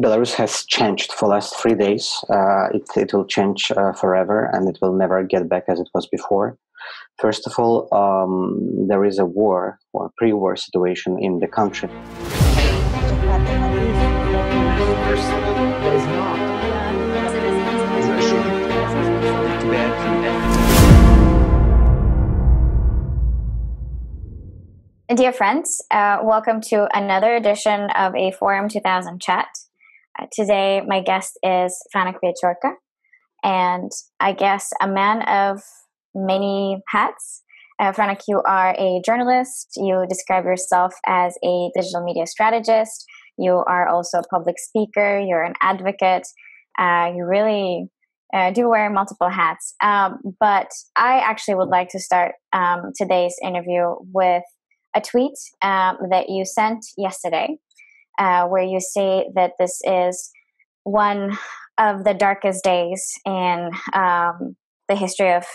Belarus has changed for the last 3 days. It will change forever, and it will never get back as it was before. First of all, there is a war or pre-war situation in the country. Dear friends, welcome to another edition of a Forum 2000 chat. Today, my guest is Franak Viachorka, and I guess a man of many hats. Franak, you are a journalist. You describe yourself as a digital media strategist. You are also a public speaker. You're an advocate. You really do wear multiple hats. But I actually would like to start today's interview with a tweet that you sent yesterday, where you say that this is one of the darkest days in the history of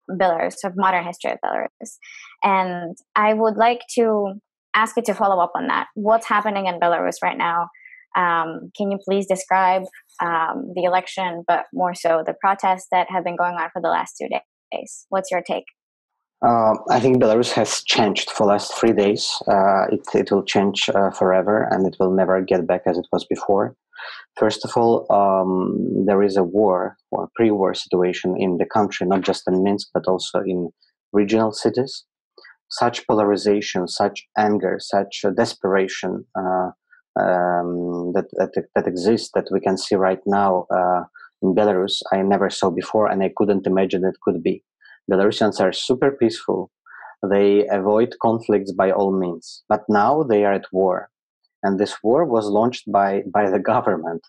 Belarus, of modern history of Belarus. And I would like to ask you to follow up on that. What's happening in Belarus right now? Can you please describe the election, but more so the protests that have been going on for the last 2 days? What's your take? I think Belarus has changed for the last 3 days. It will change forever, and it will never get back as it was before. First of all, there is a war or pre-war situation in the country, not just in Minsk, but also in regional cities. Such polarization, such anger, such desperation that exists, that we can see right now in Belarus, I never saw before, and I couldn't imagine it could be. Belarusians are super peaceful. They avoid conflicts by all means. But now they are at war. And this war was launched by the government.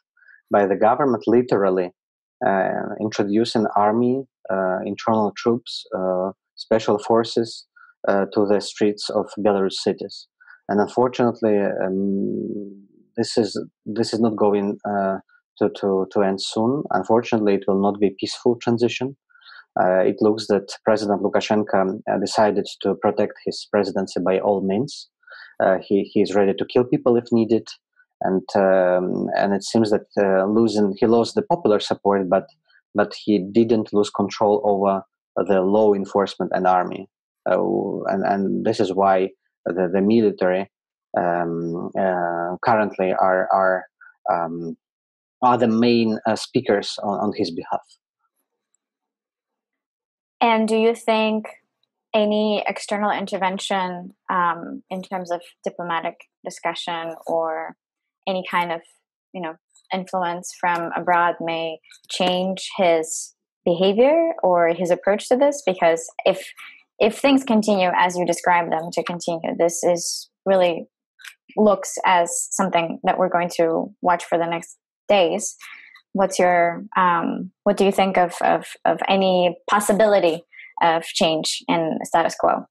By the government literally introducing army, internal troops, special forces to the streets of Belarus cities. And unfortunately, this is not going to end soon. Unfortunately, it will not be a peaceful transition. It looks that President Lukashenko decided to protect his presidency by all means. He is ready to kill people if needed, and it seems that he lost the popular support, but he didn't lose control over the law enforcement and army, and this is why the military currently are the main speakers on his behalf. And do you think any external intervention in terms of diplomatic discussion or any kind of, influence from abroad may change his behavior or his approach to this? Because if things continue as you describe them to continue, this is really looks as something that we're going to watch for the next days. What's your what do you think of any possibility of change in the status quo?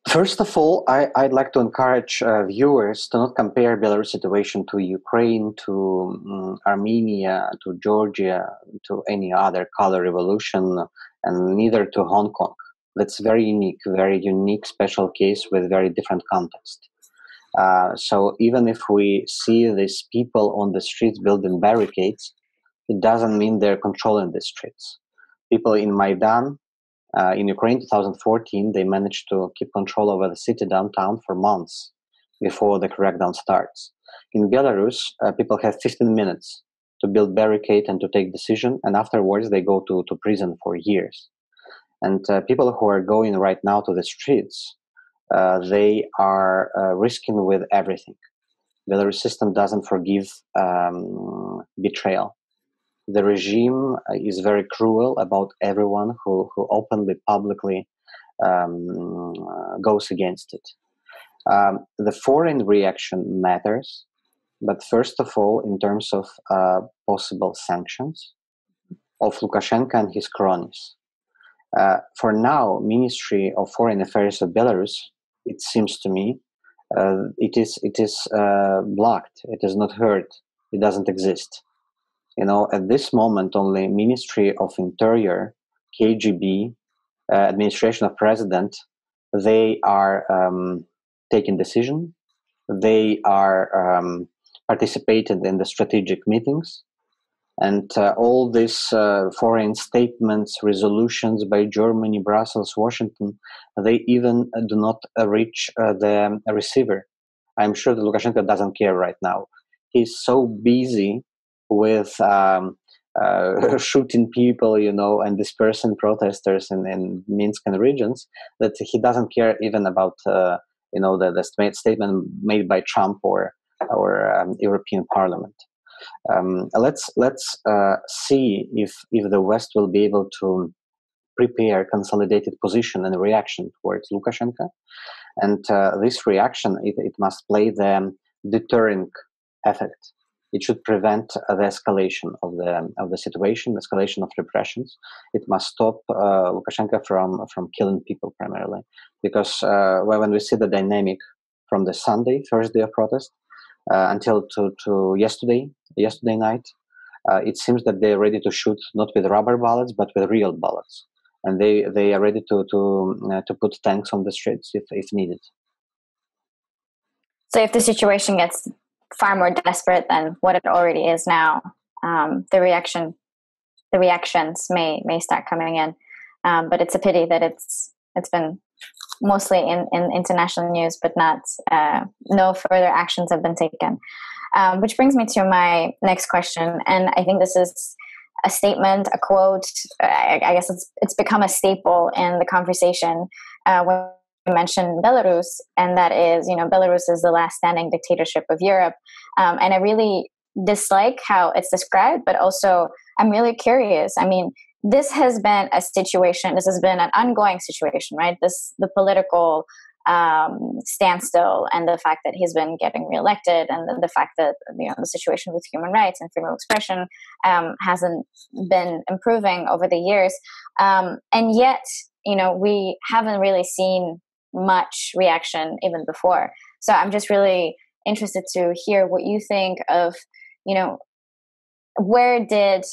First of all, I'd like to encourage viewers to not compare Belarus situation to Ukraine, to Armenia, to Georgia, to any other color revolution, and neither to Hong Kong. That's very unique, special case with very different context. So even if we see these people on the streets building barricades, it doesn't mean they're controlling the streets. People in Maidan, in Ukraine 2014, they managed to keep control over the city downtown for months before the crackdown starts. In Belarus, people have 15 minutes to build barricade and to take decision, and afterwards they go to prison for years. And people who are going right now to the streets, they are risking with everything. The Belarus system doesn't forgive betrayal. The regime is very cruel about everyone who openly, publicly goes against it. The foreign reaction matters, but first of all, in terms of possible sanctions of Lukashenko and his cronies. For now, Ministry of Foreign Affairs of Belarus, it seems to me, it is blocked. It is not heard. It doesn't exist. At this moment, only Ministry of Interior, KGB, Administration of President, they are taking decision. They are participated in the strategic meetings, and all these foreign statements, resolutions by Germany, Brussels, Washington, they even do not reach the receiver. I'm sure that Lukashenko doesn't care right now. He's so busy with shooting people, and dispersing protesters in Minsk and regions, that he doesn't care even about the statement made by Trump or European Parliament. Let's see if the West will be able to prepare consolidated position and reaction towards Lukashenko, and this reaction it must play the deterring effect. It should prevent the escalation of the situation, escalation of repressions. It must stop Lukashenko from killing people primarily, because when we see the dynamic from the first day of protest, until to yesterday night, it seems that they're ready to shoot not with rubber bullets but with real bullets, and they are ready to put tanks on the streets if needed. So if the situation gets far more desperate than what it already is now, the reactions may start coming in. But it's a pity that it's been mostly in international news, but no further actions have been taken. Which brings me to my next question, and I think this is a statement, a quote. I guess it's become a staple in the conversation when you mention Belarus, and that is, Belarus is the last standing dictatorship of Europe, and I really dislike how it's described, but also I'm really curious. I mean, this has been a situation. This has been an ongoing situation, right? The political standstill, and the fact that he's been getting reelected, and the fact that the situation with human rights and freedom of expression hasn't been improving over the years, and yet we haven't really seen much reaction even before. So I'm just really interested to hear what you think of where did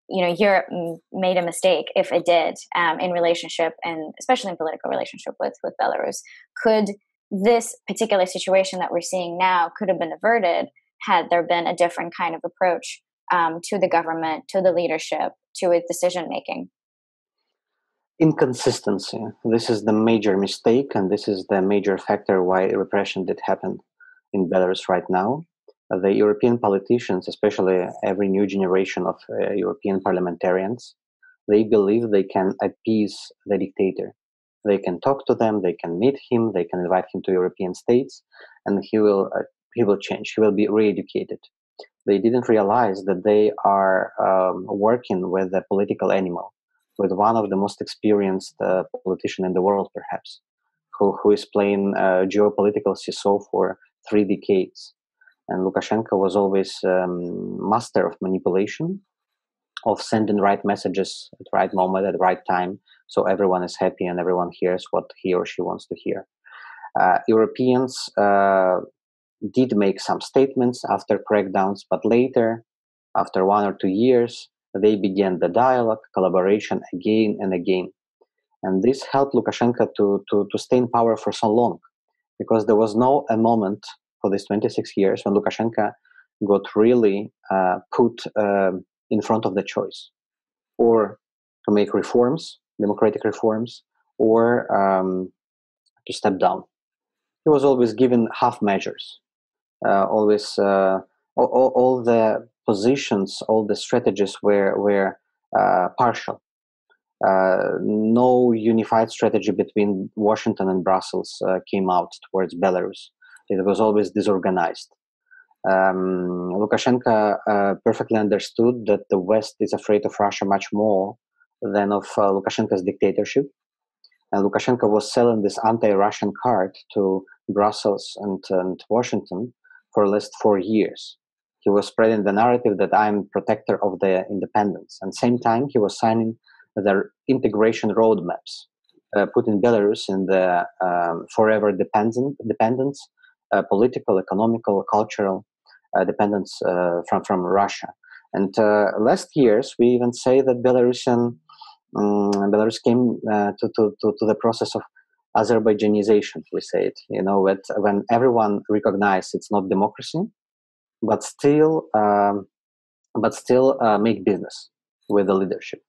Europe made a mistake, if it did, in relationship, and especially in political relationship with Belarus. Could this particular situation that we're seeing now could have been averted had there been a different kind of approach to the government, to the leadership, to its decision making? Inconsistency. This is the major mistake, and this is the major factor why repression did happen in Belarus right now. The European politicians, especially every new generation of European parliamentarians, they believe they can appease the dictator. They can talk to them, they can meet him, they can invite him to European states, and he will change. He will be re-educated. They didn't realize that they are working with a political animal, with one of the most experienced politician in the world, perhaps, who is playing geopolitical seesaw for 3 decades. And Lukashenko was always master of manipulation, of sending right messages at the right moment, at the right time, so everyone is happy and everyone hears what he or she wants to hear. Europeans did make some statements after crackdowns, but later, after 1 or 2 years, they began the dialogue, collaboration again and again. And this helped Lukashenko to stay in power for so long, because there was a moment for these 26 years when Lukashenko got really put in front of the choice, or to make reforms, democratic reforms, or to step down. He was always given half measures, always all the positions, all the strategies were partial. No unified strategy between Washington and Brussels came out towards Belarus. It was always disorganized. Lukashenko perfectly understood that the West is afraid of Russia much more than of Lukashenko's dictatorship. And Lukashenko was selling this anti-Russian card to Brussels and Washington for the last 4 years. He was spreading the narrative that I'm protector of the independence. And same time, he was signing the integration roadmaps, putting Belarus in the forever dependence, political, economical, cultural dependence from Russia. And last years, we even say that Belarus came to the process of Azerbaijanization, we say it. When everyone recognizes it's not democracy, but still make business with the leadership.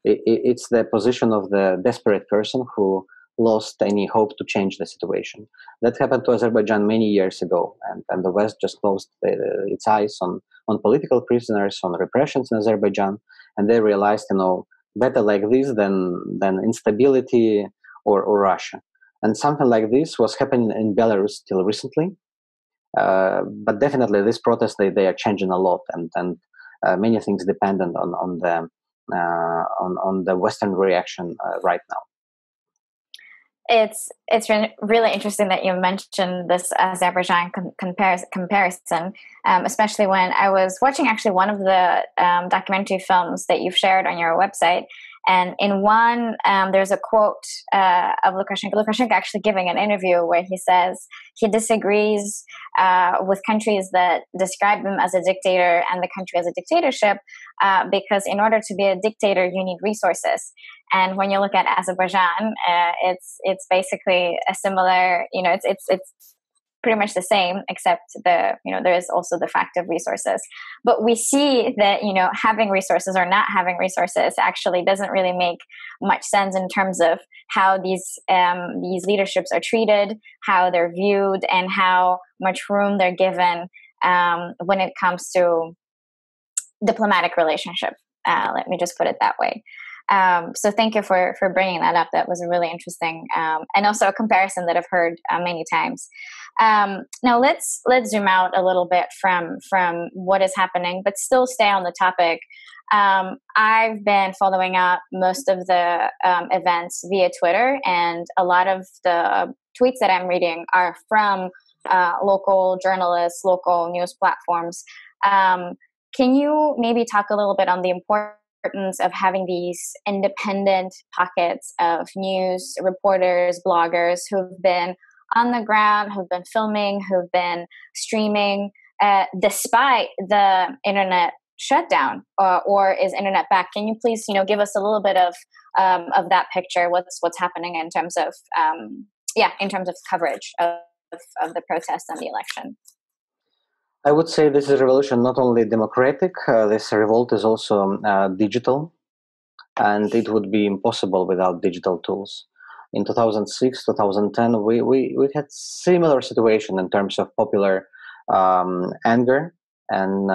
It's the position of the desperate person who lost any hope to change the situation. That happened to Azerbaijan many years ago, and the West just closed its eyes on political prisoners, on repressions in Azerbaijan, and they realized, better like this than instability or Russia. And something like this was happening in Belarus till recently. But definitely, this protest they are changing a lot, and many things dependent on the Western reaction right now. It's really interesting that you mentioned this Azerbaijan comparison, especially when I was watching actually one of the documentary films that you've shared on your website. And in one, there's a quote of Lukashenko. Lukashenko actually giving an interview where he says he disagrees with countries that describe him as a dictator and the country as a dictatorship because in order to be a dictator, you need resources. And when you look at Azerbaijan, it's basically a similar, it's pretty much the same, except there is also the fact of resources. But we see that, having resources or not having resources actually doesn't really make much sense in terms of how these leaderships are treated, how they're viewed, and how much room they're given when it comes to diplomatic relationship. Let me just put it that way. So thank you for bringing that up. That was really interesting, and also a comparison that I've heard many times. Now let's zoom out a little bit from what is happening, but still stay on the topic. I've been following up most of the events via Twitter, and a lot of the tweets that I'm reading are from local journalists, local news platforms. Can you maybe talk a little bit on the importance of having these independent pockets of news reporters, bloggers who've been on the ground, who've been filming, who've been streaming, despite the internet shutdown, or is internet back? Can you please, give us a little bit of that picture? What's happening in terms of coverage of the protests and the election? I would say this is a revolution not only democratic, this revolt is also digital, and it would be impossible without digital tools. In 2006, 2010, we had similar situation in terms of popular anger, and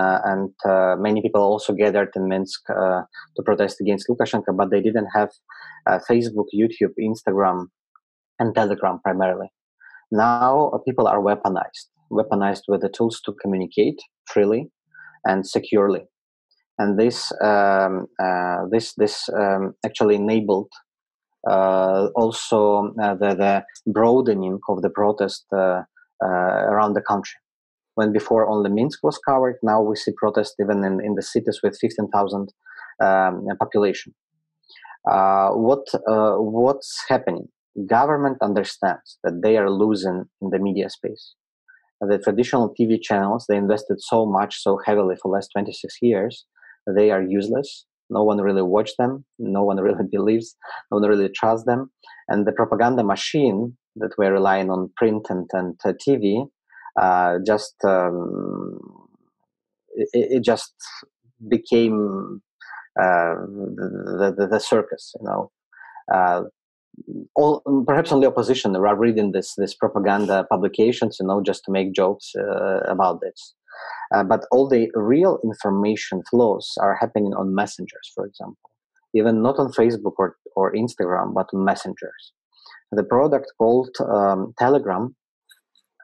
many people also gathered in Minsk to protest against Lukashenko, but they didn't have Facebook, YouTube, Instagram, and Telegram primarily. Now people are weaponized with the tools to communicate freely and securely, and this actually enabled also the broadening of the protest around the country. When before only Minsk was covered, now we see protests even in the cities with 15,000 population. What's happening? Government understands that they are losing in the media space. The traditional TV channels, they invested so much, so heavily for the last 26 years, they are useless. No one really watches them. No one really believes. No one really trusts them. And the propaganda machine that we're relying on print and TV, it just became the circus, perhaps only opposition are reading this propaganda publications, just to make jokes about this. But all the real information flows are happening on messengers, for example, even not on Facebook or Instagram, but on messengers. The product called Telegram,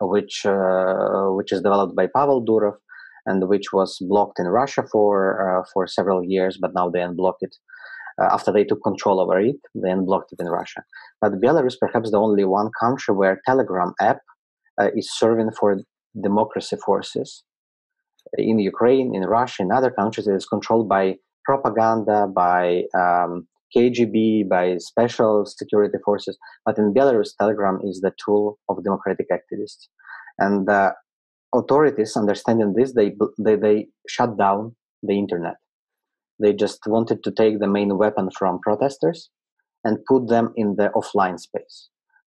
which is developed by Pavel Durov, and which was blocked in Russia for several years, but now they unblocked it. After they took control over it, they unblocked it in Russia. But Belarus, perhaps the only one country where Telegram app is serving for democracy forces. In Ukraine, in Russia, in other countries, it is controlled by propaganda, by KGB, by special security forces. But in Belarus, Telegram is the tool of democratic activists. And authorities, understanding this, they shut down the internet. They just wanted to take the main weapon from protesters and put them in the offline space.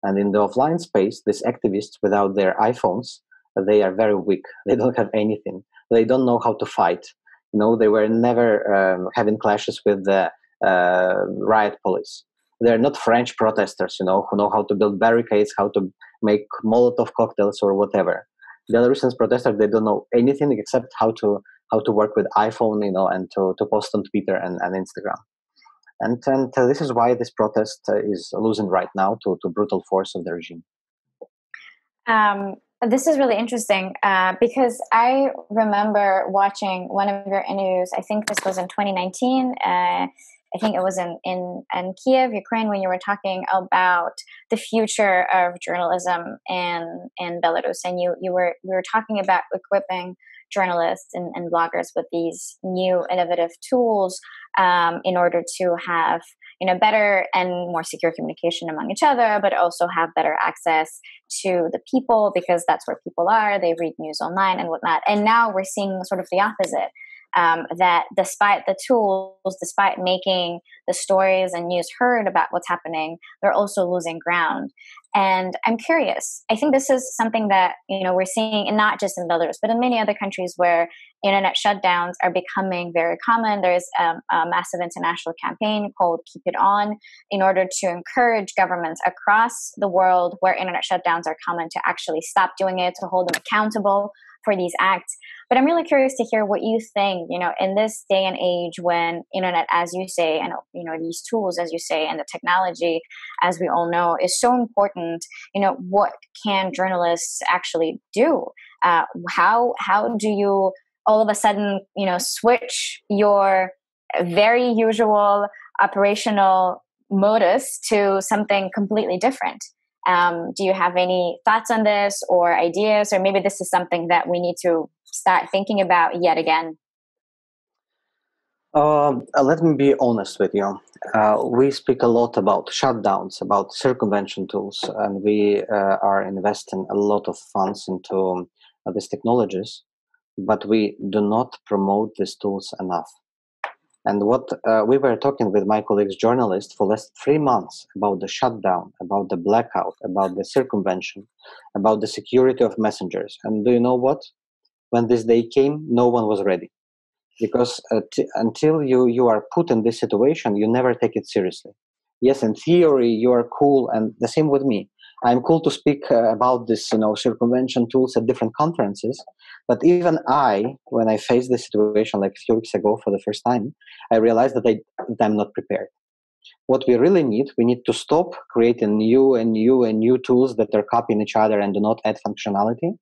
And in the offline space, these activists without their iPhones, they are very weak. They don't have anything. They don't know how to fight. They were never having clashes with the riot police. They're not French protesters, who know how to build barricades, how to make Molotov cocktails or whatever. Belarusian protesters, they don't know anything except how to work with iPhone, and to post on Twitter and Instagram. And this is why this protest is losing right now to brutal force of the regime. This is really interesting because I remember watching one of your interviews. I think this was in 2019. I think it was in Kiev, Ukraine, when you were talking about the future of journalism in Belarus, and we were talking about equipping journalists and bloggers with these new innovative tools in order to have better and more secure communication among each other, but also have better access to the people, because that's where people are. They read news online and whatnot. And now we're seeing sort of the opposite. That despite the tools, despite making the stories and news heard about what's happening, they're also losing ground. And I'm curious, I think this is something that, we're seeing, and not just in Belarus, but in many other countries where internet shutdowns are becoming very common. There's a massive international campaign called Keep It On, in order to encourage governments across the world where internet shutdowns are common to actually stop doing it, to hold them accountable for these acts. But I'm really curious to hear what you think, in this day and age when internet, as you say, and, these tools, as you say, and the technology, as we all know, is so important, what can journalists actually do? How do you all of a sudden, switch your very usual operational modus to something completely different? Do you have any thoughts on this or ideas, or maybe this is something that we need to start thinking about yet again? Let me be honest with you. We speak a lot about shutdowns, about circumvention tools, and we are investing a lot of funds into these technologies, but we do not promote these tools enough. And what we were talking with my colleagues journalists for last 3 months about the shutdown, about the blackout, about the circumvention, about the security of messengers. And do you know what? When this day came, no one was ready. Because until you are put in this situation, you never take it seriously. Yes, in theory, you are cool, and the same with me. I'm cool to speak about this, circumvention tools at different conferences. But even when I faced this situation like a few weeks ago for the first time, I realized that I'm not prepared. What we really need, we need to stop creating new tools that are copying each other and do not add functionality,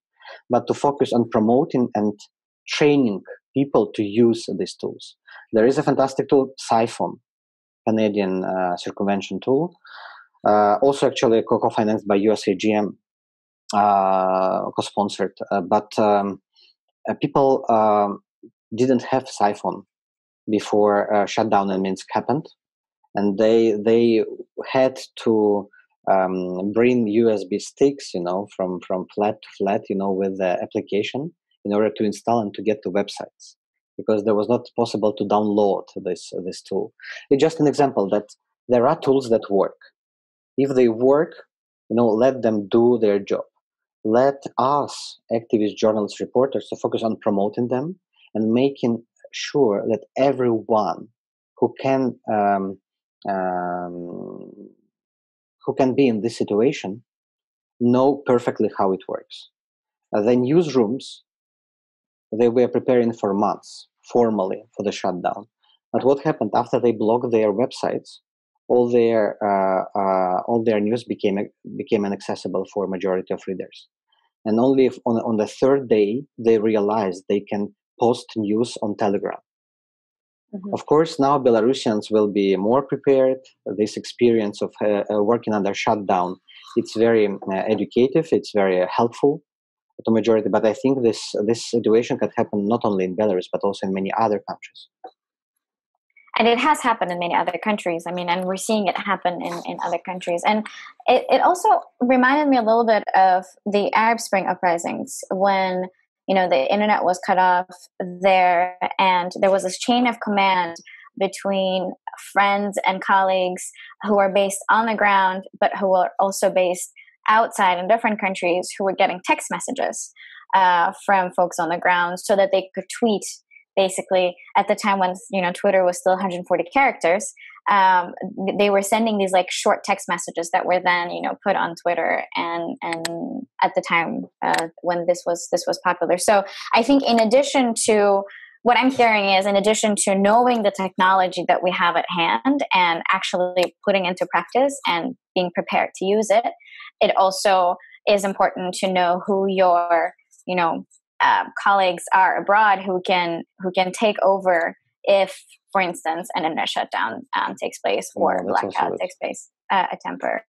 but to focus on promoting and training people to use these tools. There is a fantastic tool, Siphon, Canadian circumvention tool, also actually co-financed by USAGM, co-sponsored, but people didn't have Siphon before shutdown in Minsk happened, and they had to bring USB sticks, from flat to flat, with the application in order to install and to get to websites, because there was not possible to download this tool. It's just an example that there are tools that work. If they work, let them do their job. Let us, activists, journalists, reporters, to focus on promoting them and making sure that everyone who can be in this situation know perfectly how it works. The newsrooms, they were preparing for months formally for the shutdown. But what happened after they blocked their websites? All their news became inaccessible for a majority of readers. And only on the third day they realized they can post news on Telegram. Mm-hmm. Of course, now Belarusians will be more prepared. This experience of working under shutdown, it's very educative. It's very helpful to majority. But I think this situation can happen not only in Belarus but also in many other countries. And it has happened in many other countries. I mean, and we're seeing it happen in other countries. And it also reminded me a little bit of the Arab Spring uprisings when, the internet was cut off there and there was this chain of command between friends and colleagues who are based on the ground, but who are also based outside in different countries, who were getting text messages from folks on the ground so that they could tweet. Basically, at the time when Twitter was still 140 characters, they were sending these like short text messages that were then put on Twitter, and at the time when this was popular. So I think in addition to what I'm hearing is, in addition to knowing the technology that we have at hand and actually putting into practice and being prepared to use it, it also is important to know who your colleagues are abroad who can take over if, for instance, an internet shutdown takes place or blackout takes place, a temporary.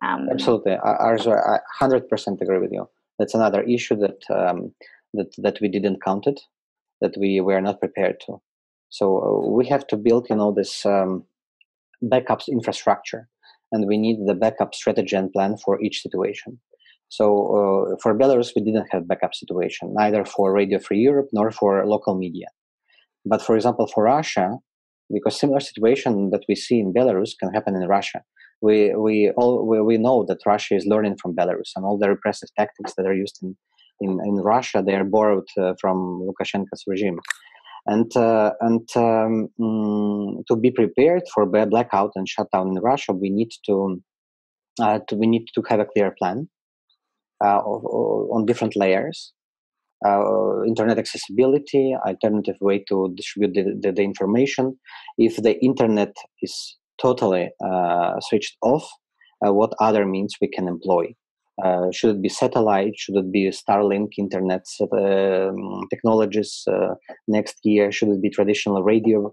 Absolutely, I 100% agree with you. That's another issue that we didn't count it, that we were not prepared to. So we have to build, this backups infrastructure, and we need the backup strategy and plan for each situation. So for Belarus, we didn't have backup situation, neither for Radio Free Europe nor for local media. But for example, for Russia, because similar situation that we see in Belarus can happen in Russia. We know that Russia is learning from Belarus, and all the repressive tactics that are used in Russia, they are borrowed from Lukashenko's regime. And to be prepared for blackout and shutdown in Russia, we need to have a clear plan on different layers. Internet accessibility, alternative way to distribute the information. If the internet is totally switched off, what other means we can employ? Should it be satellite? Should it be Starlink internet technologies next year? Should it be traditional radio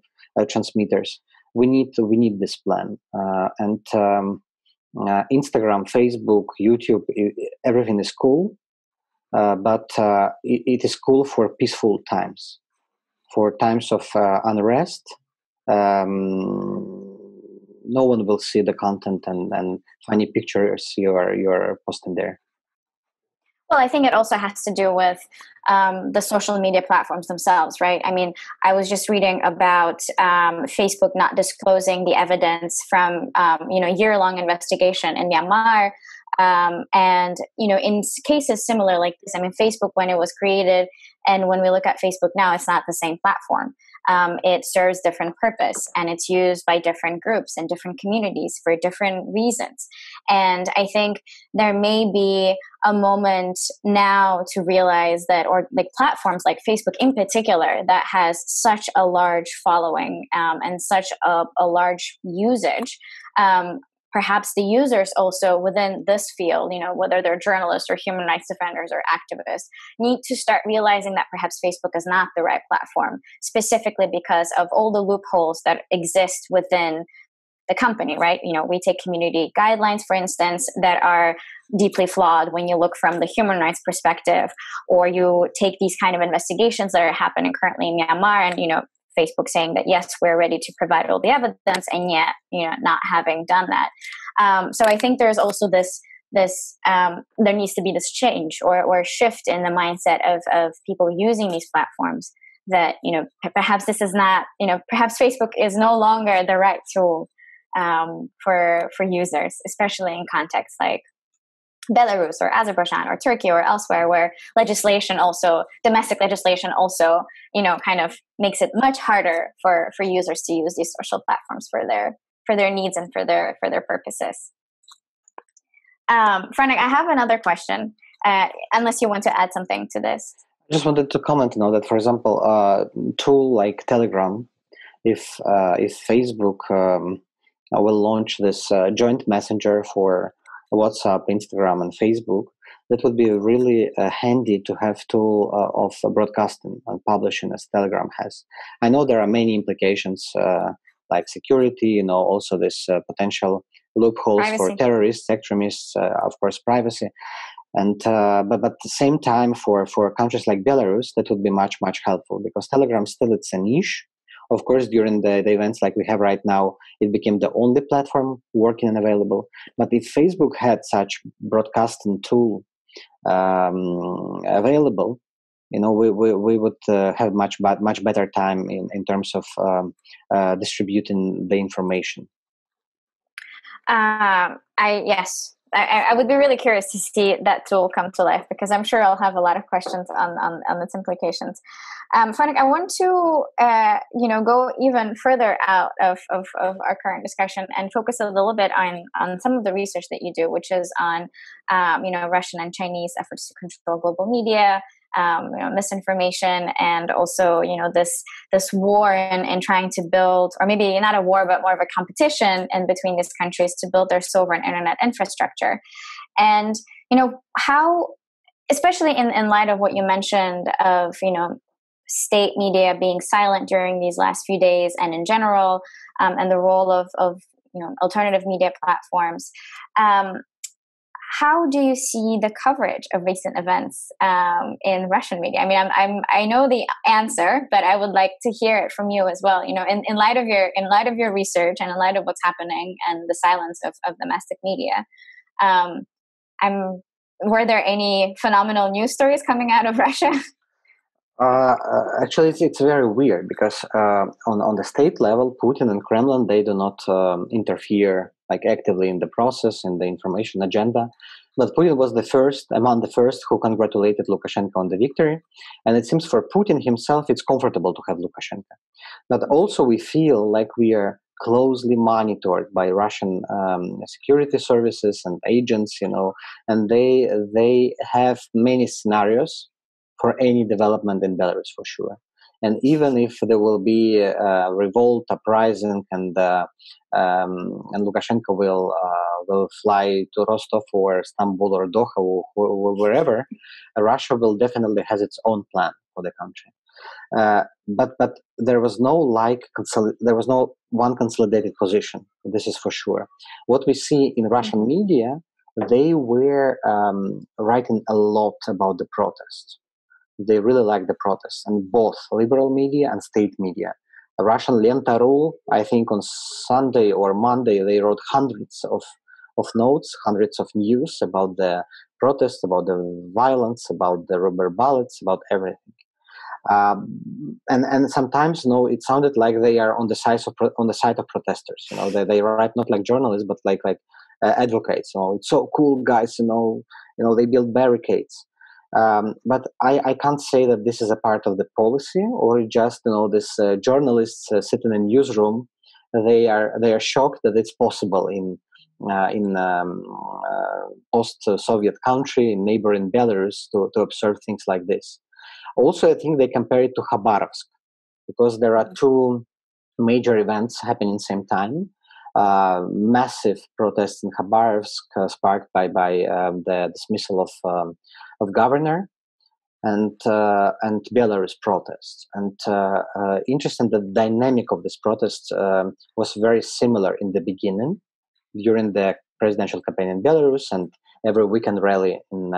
transmitters? We need this plan. And Instagram, Facebook, YouTube, everything is cool. But it is cool for peaceful times. For times of unrest, no one will see the content and funny pictures you're posting there. Well, I think it also has to do with the social media platforms themselves, right? I mean, I was just reading about Facebook not disclosing the evidence from year-long investigation in Myanmar. And, in cases similar like this, I mean, Facebook, when it was created, and when we look at Facebook now, it's not the same platform. It serves different purpose, and it's used by different groups and different communities for different reasons. And I think there may be a moment now to realize that, or like platforms like Facebook in particular, that has such a large following and such a large usage, perhaps the users also within this field, whether they're journalists or human rights defenders or activists, need to start realizing that perhaps Facebook is not the right platform, specifically because of all the loopholes that exist within the company, right? We take community guidelines, for instance, that are deeply flawed when you look from the human rights perspective, or you take these kind of investigations that are happening currently in Myanmar, and, Facebook saying that, yes, we're ready to provide all the evidence, and yet, not having done that. So I think there's also this there needs to be this change or shift in the mindset of people using these platforms, that, perhaps this is not, perhaps Facebook is no longer the right tool for users, especially in contexts like Belarus or Azerbaijan or Turkey or elsewhere, where domestic legislation also, kind of makes it much harder for users to use these social platforms for their needs and for their purposes. Franak, I have another question, unless you want to add something to this. I just wanted to comment, that, for example, a tool like Telegram, if Facebook will launch this joint messenger for WhatsApp, Instagram, and Facebook, that would be really handy to have tool of broadcasting and publishing as Telegram has. I know there are many implications like security, also this potential loopholes privacy for terrorists, extremists, of course, privacy. And but at the same time, for countries like Belarus, that would be much, much helpful, because Telegram still, it's a niche. Of course, during the events like we have right now, it became the only platform working and available. But if Facebook had such broadcasting tool available, we would have much better time in terms of distributing the information. I would be really curious to see that tool come to life, because I'm sure I'll have a lot of questions on its implications. Franak, I want to go even further out of our current discussion and focus a little bit on some of the research that you do, which is on Russian and Chinese efforts to control global media, misinformation, and also this war in trying to build, or maybe not a war but more of a competition in between these countries to build their sovereign internet infrastructure. And how, especially in light of what you mentioned of state media being silent during these last few days, and in general, and the role of alternative media platforms. How do you see the coverage of recent events in Russian media? I mean, I know the answer, but I would like to hear it from you as well. In light of your research, and in light of what's happening and the silence of domestic media, were there any phenomenal news stories coming out of Russia? Actually, it's very weird, because on the state level, Putin and Kremlin, they do not interfere actively in the process, in the information agenda. But Putin was among the first who congratulated Lukashenko on the victory. And it seems for Putin himself, it's comfortable to have Lukashenko. But also we feel like we are closely monitored by Russian security services and agents, and they have many scenarios for any development in Belarus, for sure. And even if there will be a revolt, uprising, and Lukashenko will fly to Rostov or Istanbul or Doha or wherever, Russia will definitely has its own plan for the country. But there was no one consolidated position. This is for sure. What we see in Russian media, they were writing a lot about the protests. They really like the protests, and both liberal media and state media. The Russian Lenta.ru, I think on Sunday or Monday, they wrote hundreds of notes, hundreds of news about the protests, about the violence, about the rubber bullets, about everything. And sometimes, it sounded like they are on the side of protesters. They write not like journalists, but like advocates. It's so cool, guys. They build barricades. But I can't say that this is a part of the policy, or just this journalists sitting in newsroom. They are shocked that it's possible in post-Soviet country, in neighboring Belarus, to observe things like this. Also, I think they compare it to Khabarovsk, because there are two major events happening at the same time. Massive protests in Khabarovsk, sparked by the dismissal of governor, and Belarus protests. And interesting, the dynamic of this protest was very similar in the beginning, during the presidential campaign in Belarus, and every weekend rally in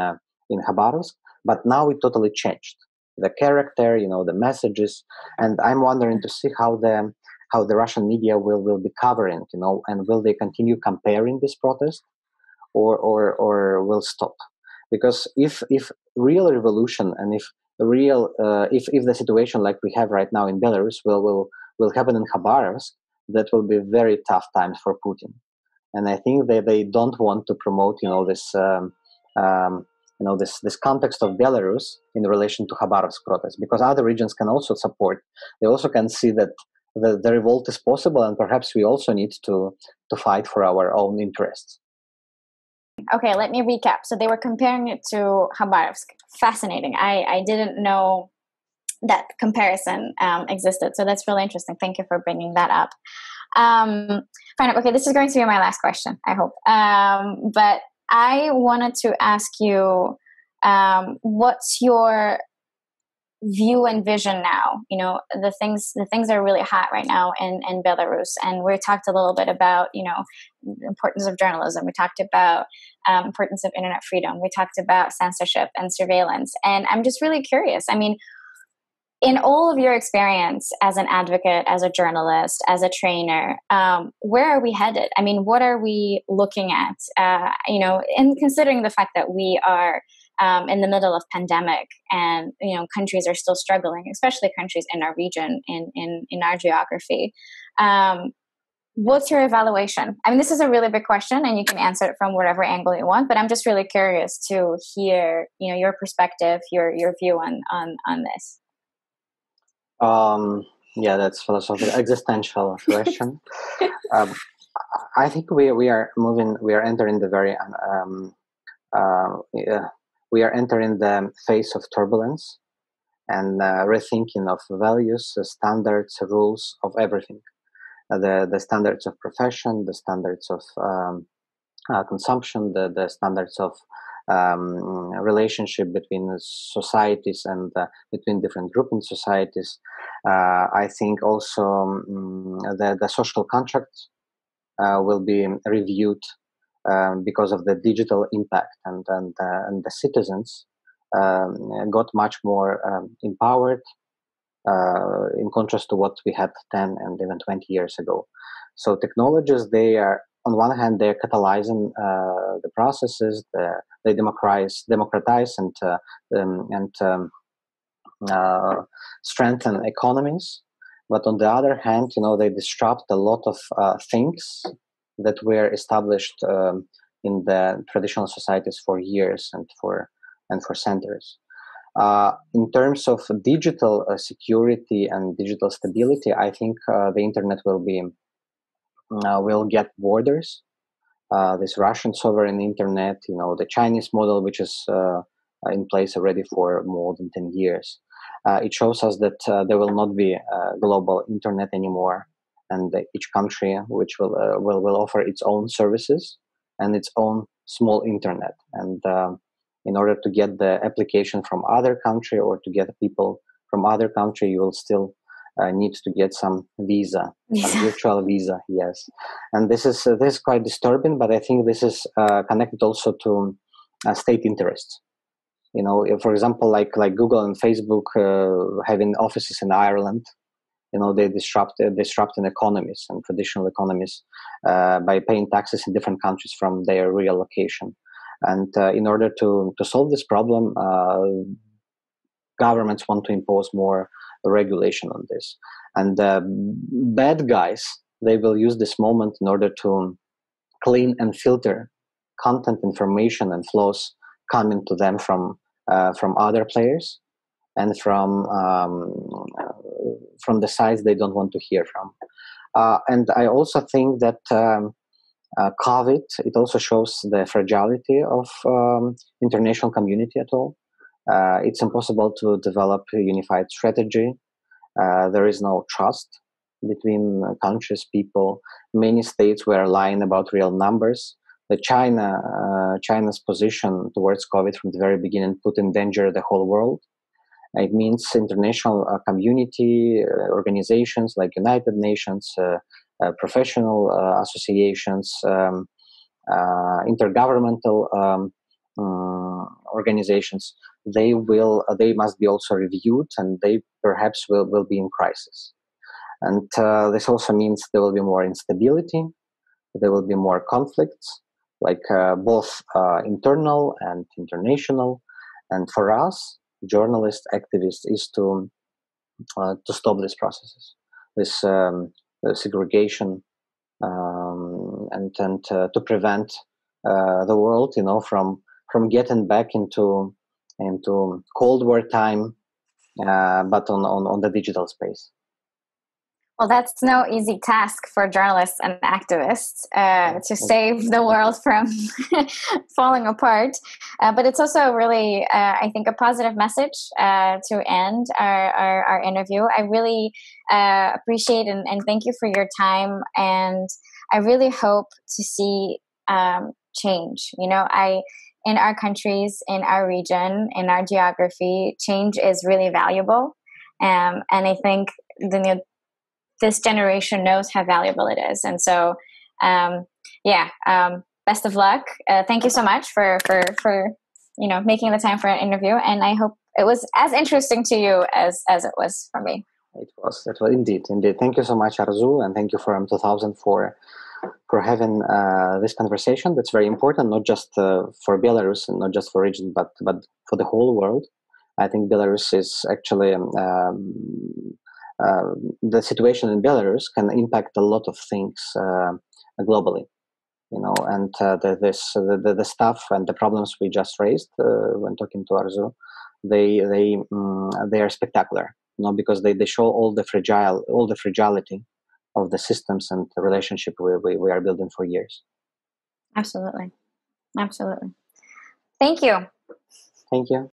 Khabarovsk. But now it totally changed. The character, the messages, and I'm wondering to see how the Russian media will be covering, and will they continue comparing this protest, or will stop? Because if real revolution, and if the situation like we have right now in Belarus will happen in Khabarovsk, that will be very tough times for Putin. And I think they don't want to promote, this context of Belarus in relation to Khabarovsk protests, because other regions can also support. They also can see that the revolt is possible, and perhaps we also need to fight for our own interests. Okay, let me recap. So they were comparing it to Khabarovsk. Fascinating. I didn't know that comparison existed. So that's really interesting. Thank you for bringing that up. Fine. Okay, this is going to be my last question, I hope. But I wanted to ask you, what's your view and vision now? The things are really hot right now in Belarus, and we talked a little bit about the importance of journalism. We talked about importance of internet freedom. We talked about censorship and surveillance, and I'm just really curious. I mean, in all of your experience as an advocate, as a journalist, as a trainer, where are we headed? I mean, what are we looking at? In considering the fact that we are in the middle of pandemic, and countries are still struggling, especially countries in our region, in our geography. What's your evaluation? I mean, this is a really big question, and you can answer it from whatever angle you want. But I'm just really curious to hear, your perspective, your view on this. Yeah, that's philosophical, existential question. I think we are entering the very we are entering the phase of turbulence and rethinking of values, standards, rules of everything. The standards of profession, the standards of consumption, the standards of relationship between societies and between different groups in societies. I think also the social contract will be reviewed because of the digital impact, and the citizens got much more empowered in contrast to what we had 10 and even 20 years ago. So technologies, they are, on one hand, they're catalyzing the processes, they democratize and strengthen economies. But on the other hand, they disrupt a lot of things that were established in the traditional societies for years and for centuries. In terms of digital security and digital stability, I think the internet will get borders. This Russian sovereign internet, the Chinese model, which is in place already for more than 10 years. It shows us that there will not be a global internet anymore, and each country which will offer its own services and its own small internet. And in order to get the application from other country or to get people from other country, you will still need to get some visa, some virtual visa. Yes, and this is quite disturbing. But I think this is connected also to state interests. For example, like Google and Facebook having offices in Ireland. They disrupting economies and traditional economies by paying taxes in different countries from their real location. And in order to solve this problem, governments want to impose more regulation on this. And bad guys, they will use this moment in order to clean and filter content, information, and flows coming to them from other players and from the sides they don't want to hear from. And I also think that COVID, it also shows the fragility of international community at all. It's impossible to develop a unified strategy. There is no trust between countries, people. Many states were lying about real numbers. China's position towards COVID from the very beginning put in danger the whole world. It means international community, organizations like United Nations, professional associations, intergovernmental organizations. They must be also reviewed, and they perhaps will be in crisis. And this also means there will be more instability, there will be more conflicts, like both internal and international. And for us, journalists, activists, is to stop these processes, this segregation, and to prevent the world, from getting back into Cold War time, but on the digital space. Well, that's no easy task for journalists and activists to save the world from falling apart. But it's also really, I think, a positive message to end our interview. I really appreciate and thank you for your time. And I really hope to see change. In our countries, in our region, in our geography, change is really valuable. And I think this generation knows how valuable it is. And so, best of luck. Thank you so much for making the time for an interview. And I hope it was as interesting to you as it was for me. It was indeed. Thank you so much, Arzu, and thank you for 2000 for for having this conversation. That's very important, not just for Belarus and not just for region, but for the whole world. I think Belarus is actually the situation in Belarus can impact a lot of things globally. And the stuff and the problems we just raised when talking to Arzu, they are spectacular. Because they show all the fragility of the systems and the relationship we are building for years. Absolutely. Thank you. Thank you.